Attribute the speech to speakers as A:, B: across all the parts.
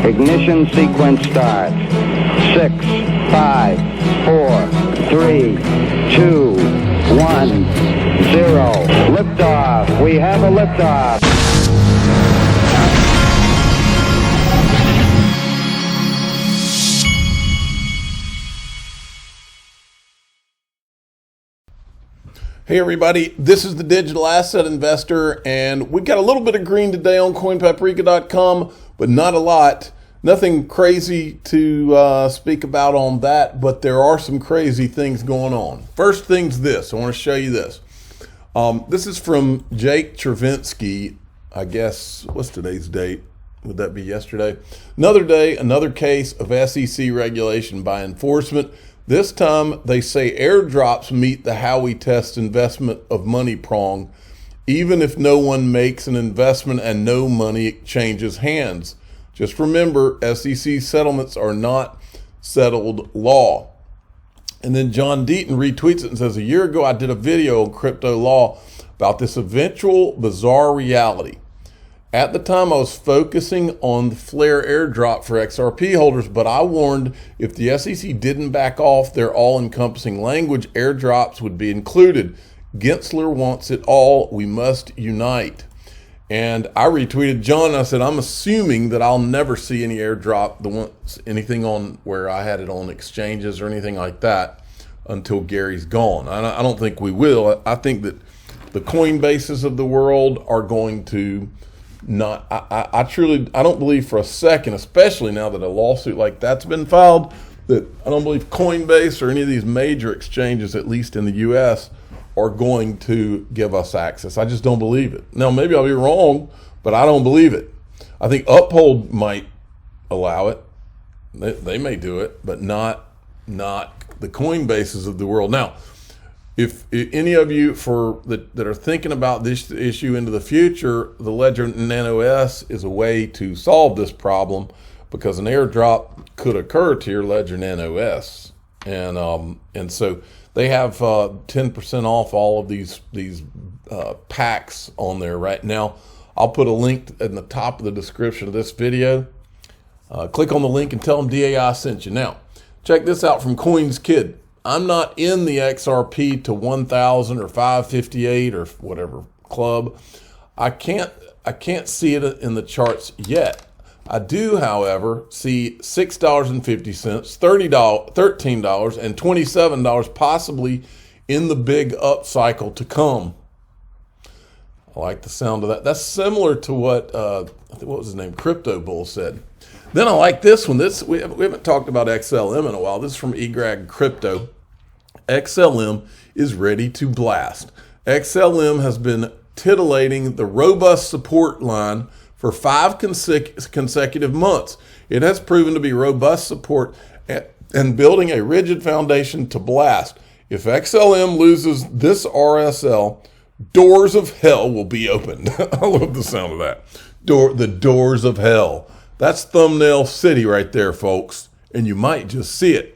A: Ignition sequence starts. 6, 5, 4, 3, 2, 1, 0. Liftoff. We have a liftoff.
B: Hey everybody, this is the Digital Asset Investor, and we've got a little bit of green today on coinpaprika.com, but not a lot. Nothing crazy to speak about on that, but there are some crazy things going on. First thing's this. I want to show you this. This is from Jake Chervinsky. I guess, what's today's date? Would that be yesterday? Another day, another case of SEC regulation by enforcement. This time, they say airdrops meet the how we test investment of money prong, even if no one makes an investment and no money changes hands. Just remember, SEC settlements are not settled law. And then John Deaton retweets it and says, a year ago, I did a video on crypto law about this eventual bizarre reality. At the time, I was focusing on the Flare airdrop for XRP holders, but I warned if the SEC didn't back off their all-encompassing language, airdrops would be included. Gensler wants it all. We must unite. And I retweeted John, and I said, I'm assuming that I'll never see any airdrop, anything on where I had it on exchanges or anything like that until Gary's gone. I don't think we will. I think that the Coinbases of the world are going to not, I don't believe for a second, especially now that a lawsuit like that's been filed, that I don't believe Coinbase or any of these major exchanges, at least in the US, are going to give us access. I just don't believe it. Now, maybe I'll be wrong, but I don't believe it. I think Uphold might allow it. They may do it, but not the Coinbases of the world. Now, if any of you that are thinking about this issue into the future, the Ledger Nano S is a way to solve this problem, because an airdrop could occur to your Ledger Nano S, and so they have 10% off all of these packs on there right now. I'll put a link in the top of the description of this video. Click on the link and tell them DAI sent you. Now, check this out from Coins Kid. I'm not in the XRP to 1,000 or 558 or whatever club. I can't see it in the charts yet. I do, however, see $6.50, $13, and $27 possibly in the big up cycle to come. I like the sound of that. That's similar to what what was his name? Crypto Bull said. Then I like this one. We haven't talked about XLM in a while. This is from eGrag Crypto. XLM is ready to blast. XLM has been titillating the robust support line for 5 consecutive months. It has proven to be robust support and building a rigid foundation to blast. If XLM loses this RSL, doors of hell will be opened. I love the sound of that. The doors of hell. That's thumbnail city right there, folks. And you might just see it.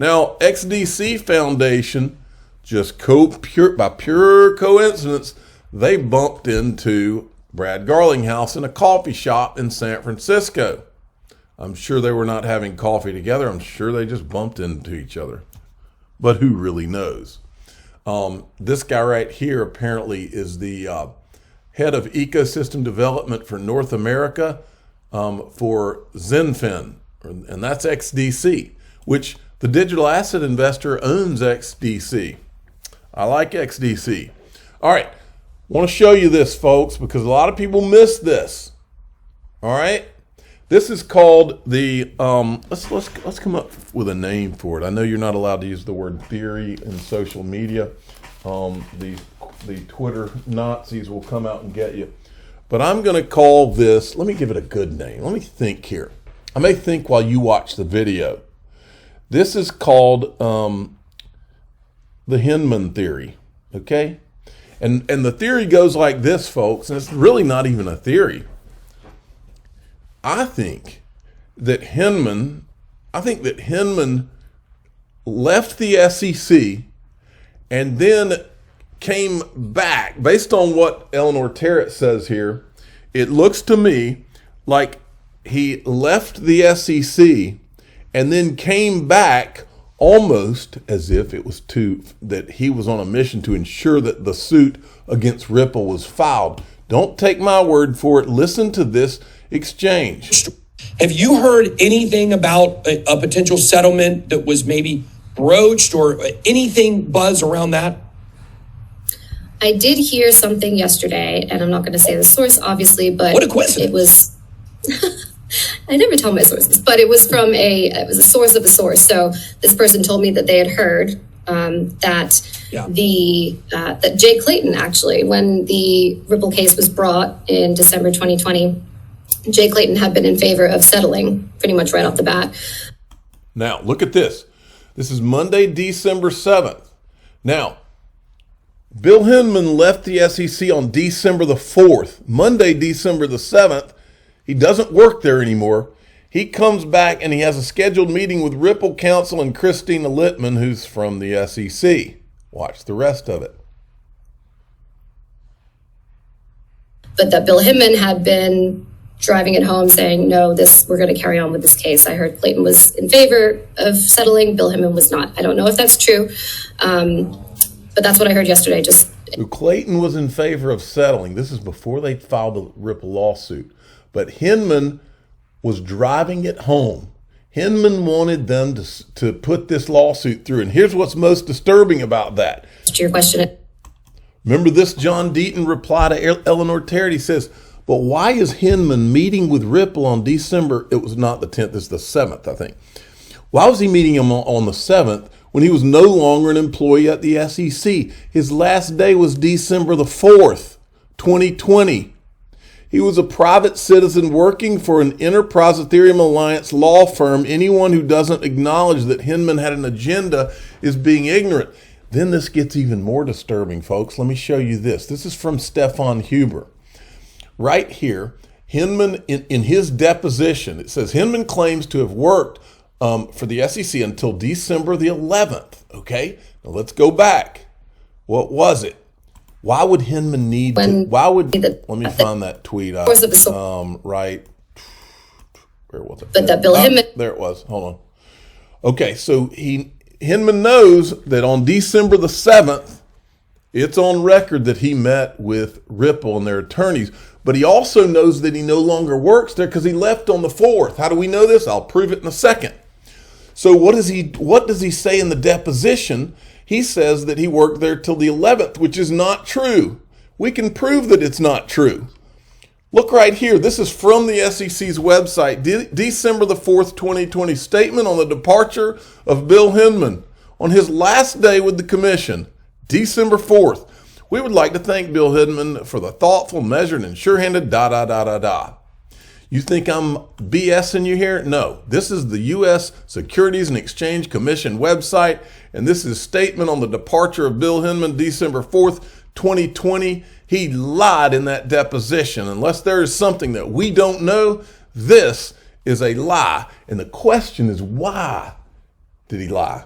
B: Now, XDC Foundation, just by pure coincidence, they bumped into Brad Garlinghouse in a coffee shop in San Francisco. I'm sure they were not having coffee together. I'm sure they just bumped into each other. But who really knows? This guy right here apparently is the head of ecosystem development for North America for Zenfin, and that's XDC, which the Digital Asset Investor owns XDC. I like XDC. All right, want to show you this, folks, because a lot of people miss this. All right, this is called the let's come up with a name for it. I know you're not allowed to use the word theory in social media. The Twitter Nazis will come out and get you. But I'm going to call this. Let me give it a good name. Let me think here. I may think while you watch the video. This is called the Hinman Theory, okay? And the theory goes like this, folks, and it's really not even a theory. I think that Hinman left the SEC and then came back. Based on what Eleanor Terrett says here, it looks to me like he left the SEC and then came back almost as if it was that he was on a mission to ensure that the suit against Ripple was filed. Don't take my word for it. Listen to this exchange.
C: Have you heard anything about a potential settlement that was maybe broached or anything buzz around that?
D: I did hear something yesterday, and I'm not going to say the source, obviously, but
C: what a coincidence.
D: It was. I never tell my sources, but it was from it was a source of a source. So this person told me that they had heard that Jay Clayton, actually, when the Ripple case was brought in December 2020, Jay Clayton had been in favor of settling pretty much right off the bat.
B: Now, look at this. This is Monday, December 7th. Now, Bill Hinman left the SEC on December the 4th. Monday, December the 7th, he doesn't work there anymore. He comes back and he has a scheduled meeting with Ripple counsel and Christina Littman, who's from the SEC. Watch the rest of it.
D: But that Bill Hinman had been driving it home saying, no, we're going to carry on with this case. I heard Clayton was in favor of settling. Bill Hinman was not. I don't know if that's true. But that's what I heard yesterday.
B: So Clayton was in favor of settling. This is before they filed the Ripple lawsuit. But Hinman was driving it home. Hinman wanted them to put this lawsuit through. And here's what's most disturbing about that.
D: To your question.
B: Remember this John Deaton reply to Eleanor Terry. He says, but why is Hinman meeting with Ripple on December? It was not the 10th, it's the 7th, I think. Why was he meeting him on the 7th when he was no longer an employee at the SEC? His last day was December the 4th, 2020. He was a private citizen working for an Enterprise Ethereum Alliance law firm. Anyone who doesn't acknowledge that Hinman had an agenda is being ignorant. Then this gets even more disturbing, folks. Let me show you this. This is from Stefan Huber. Right here, Hinman, in his deposition, it says Hinman claims to have worked for the SEC until December the 11th. Okay, now let's go back. What was it? Why would Hinman need let me find that tweet out. Right. Where was it?
D: But that Bill Hinman.
B: There it was. Hold on. Okay, so Hinman knows that on December the 7th, it's on record that he met with Ripple and their attorneys, but he also knows that he no longer works there because he left on the 4th. How do we know this? I'll prove it in a second. So what does he say in the deposition? He says that he worked there till the 11th, which is not true. We can prove that it's not true. Look right here. This is from the SEC's website, December the 4th, 2020, statement on the departure of Bill Hinman on his last day with the commission, December 4th. We would like to thank Bill Hinman for the thoughtful, measured, and sure-handed ... You think I'm BSing you here? No. This is the U.S. Securities and Exchange Commission website, and this is a statement on the departure of Bill Hinman, December 4th, 2020. He lied in that deposition. Unless there is something that we don't know, this is a lie. And the question is, why did he lie?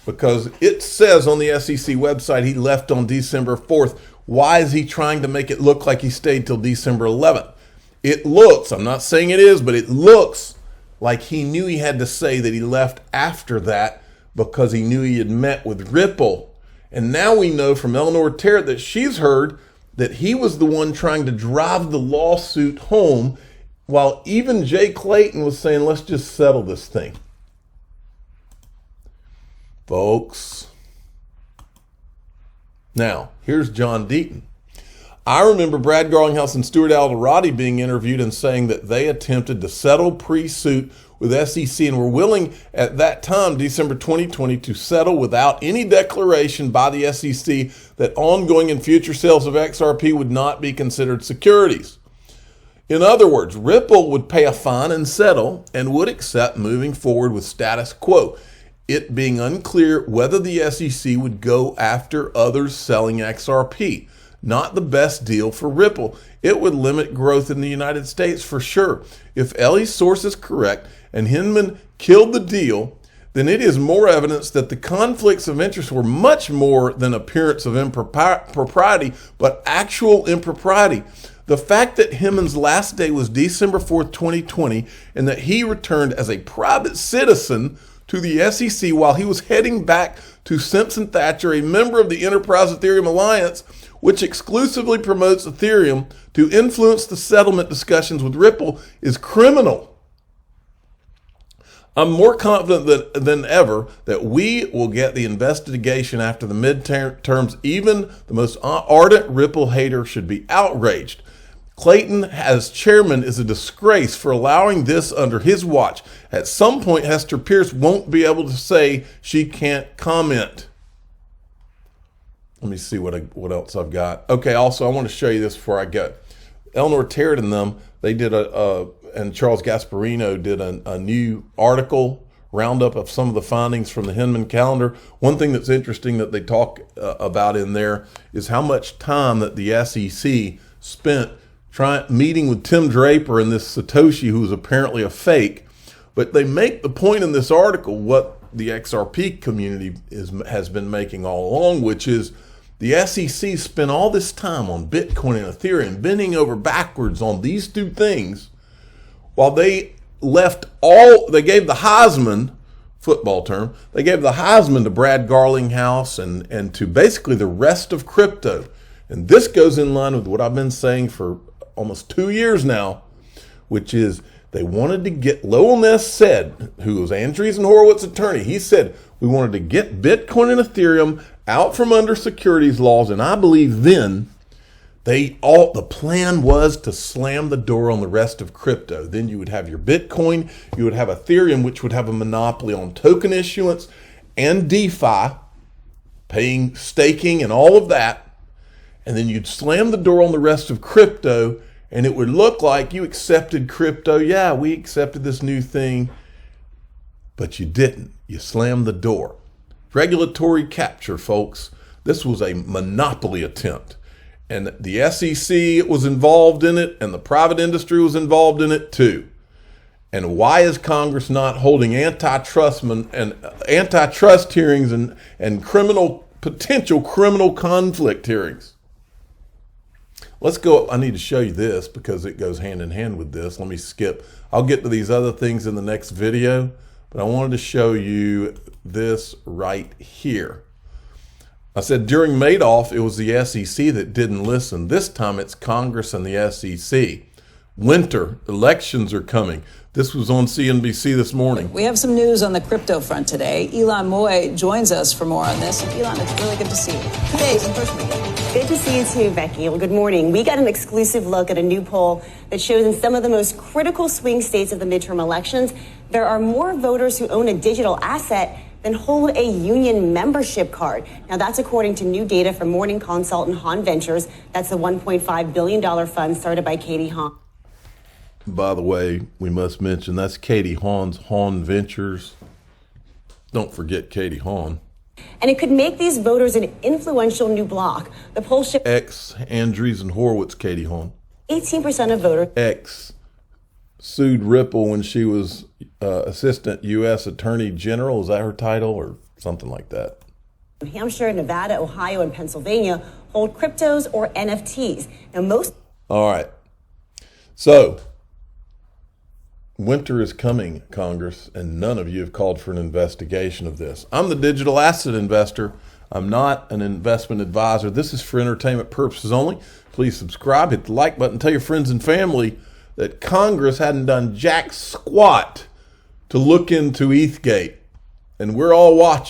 B: Because it says on the SEC website he left on December 4th. Why is he trying to make it look like he stayed till December 11th? It looks, I'm not saying it is, but it looks like he knew he had to say that he left after that because he knew he had met with Ripple. And now we know from Eleanor Terry that she's heard that he was the one trying to drive the lawsuit home, while even Jay Clayton was saying, let's just settle this thing. Folks. Now, here's John Deaton. I remember Brad Garlinghouse and Stuart Alderati being interviewed and saying that they attempted to settle pre-suit with SEC and were willing at that time, December 2020, to settle without any declaration by the SEC that ongoing and future sales of XRP would not be considered securities. In other words, Ripple would pay a fine and settle and would accept moving forward with status quo, it being unclear whether the SEC would go after others selling XRP. Not the best deal for Ripple. It would limit growth in the United States for sure. If Ellie's source is correct and Hinman killed the deal, then it is more evidence that the conflicts of interest were much more than appearance of impropriety, but actual impropriety. The fact that Hinman's last day was December 4th, 2020, and that he returned as a private citizen to the SEC while he was heading back to Simpson Thacher, a member of the Enterprise Ethereum Alliance, which exclusively promotes Ethereum, to influence the settlement discussions with Ripple, is criminal. I'm more confident than ever that we will get the investigation after the midterms. Even the most ardent Ripple hater should be outraged. Clayton, as chairman, is a disgrace for allowing this under his watch. At some point, Hester Pierce won't be able to say she can't comment. Let me see what else I've got. Okay, also, I want to show you this before I go. Eleanor Terrett and them, they did and Charles Gasparino did a new article, roundup of some of the findings from the Hinman calendar. One thing that's interesting that they talk about in there is how much time that the SEC spent meeting with Tim Draper and this Satoshi, who was apparently a fake. But they make the point in this article what the XRP community has been making all along, which is the SEC spent all this time on Bitcoin and Ethereum, bending over backwards on these two things, while they they gave the Heisman, football term, they gave the Heisman to Brad Garlinghouse and to basically the rest of crypto. And this goes in line with what I've been saying for almost 2 years now, which is they wanted to get, Lowell Ness said, who was Andreessen Horowitz attorney, he said, we wanted to get Bitcoin and Ethereum out from under securities laws. And I believe then the plan was to slam the door on the rest of crypto. Then you would have your Bitcoin, you would have Ethereum, which would have a monopoly on token issuance and DeFi, paying staking and all of that. And then you'd slam the door on the rest of crypto, and it would look like you accepted crypto. Yeah, we accepted this new thing, but you didn't. You slammed the door. Regulatory capture, folks. This was a monopoly attempt. And the SEC was involved in it, and the private industry was involved in it too. And why is Congress not holding antitrust hearings and potential criminal conflict hearings? Let's go. I need to show you this because it goes hand in hand with this. Let me skip. I'll get to these other things in the next video, but I wanted to show you this right here. I said during Madoff, it was the SEC that didn't listen. This time it's Congress and the SEC. Winter, elections are coming. This was on CNBC this morning.
E: We have some news on the crypto front today. Elon Moy joins us for more on this. Elon, it's really good to see you.
F: Good to see you too, Becky. Well, good morning. We got an exclusive look at a new poll that shows in some of the most critical swing states of the midterm elections, there are more voters who own a digital asset than hold a union membership card. Now, that's according to new data from Morning Consult and Hahn Ventures. That's the $1.5 billion fund started by Katie Hahn.
B: By the way, we must mention that's Katie Hahn's Hahn Ventures. Don't forget Katie Hahn.
F: And it could make these voters an influential new bloc. The poll shows
B: Andreessen Horowitz Katie Hahn.
F: 18% of voters.
B: Sued Ripple when she was Assistant U.S. Attorney General. Is that her title or something like that?
F: New Hampshire, Nevada, Ohio, and Pennsylvania hold cryptos or NFTs. Now,
B: All right. So, winter is coming, Congress, and none of you have called for an investigation of this. I'm the digital asset investor. I'm not an investment advisor. This is for entertainment purposes only. Please subscribe, hit the like button, tell your friends and family that Congress hadn't done jack squat to look into ETHgate. And we're all watching.